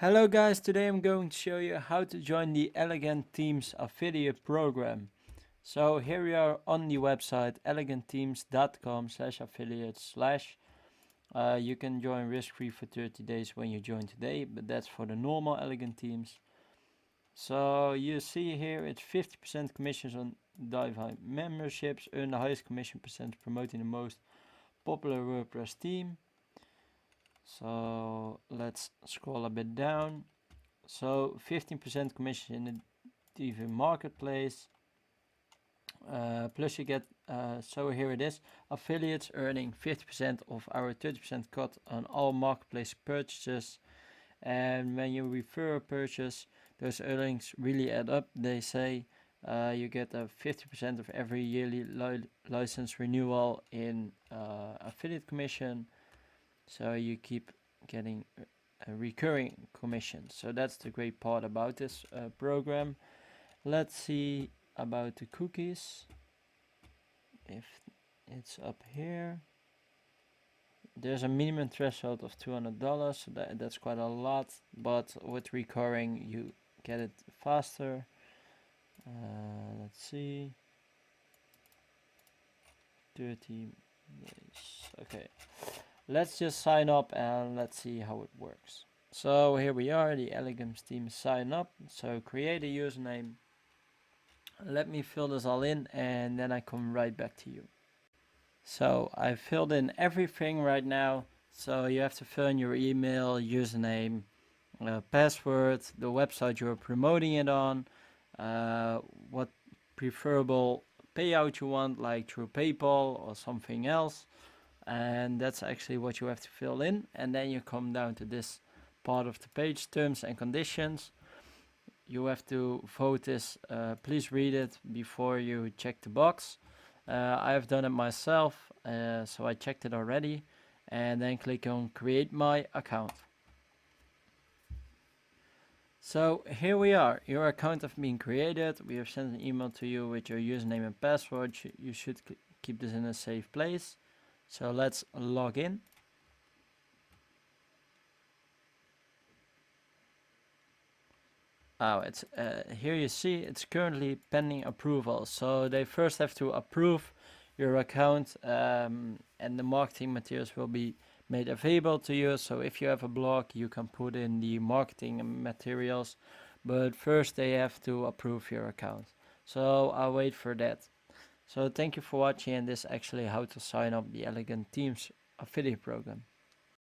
Hello guys, today I'm going to show you how to join the Elegant Teams affiliate program. So here we are on the website elegantteams.com/affiliate/. You can join risk-free for 30 days when you join today, but that's for the normal Elegant Teams. So you see here it's 50% commissions on Dive memberships, earn the highest commission percent promoting the most popular WordPress theme. So let's scroll a bit down. So 15% commission in the TV marketplace. Plus you get, so here it is, affiliates earning 50% of our 30% cut on all marketplace purchases. And when you refer a purchase, those earnings really add up. They say you get a 50% of every yearly license renewal in affiliate commission. So you keep getting a recurring commission. So that's the great part about this program. Let's see about the cookies. If it's up here, there's a minimum threshold of $200, so that's quite a lot, but with recurring you get it faster. Let's see, 30 days. Okay, let's just sign up and let's see how it works. So here we are, the Elegance team sign up. So create a username. Let me fill this all in and then I come right back to you. So I filled in everything right now. So you have to fill in your email, username, password, the website you're promoting it on, what preferable payout you want, like through PayPal or something else. And that's actually what you have to fill in. And then you come down to this part of the page, terms and conditions. You have to vote this. Please read it before you check the box. I have done it myself, so I checked it already. And then click on create my account. So here we are, your account has been created. We have sent an email to you with your username and password. You should keep this in a safe place. So let's log in. Oh, it's here you see it's currently pending approval. So they first have to approve your account, and the marketing materials will be made available to you. So if you have a blog, you can put in the marketing materials, but first they have to approve your account. So I'll wait for that. So thank you for watching, and this is actually how to sign up the Elegant Teams affiliate program.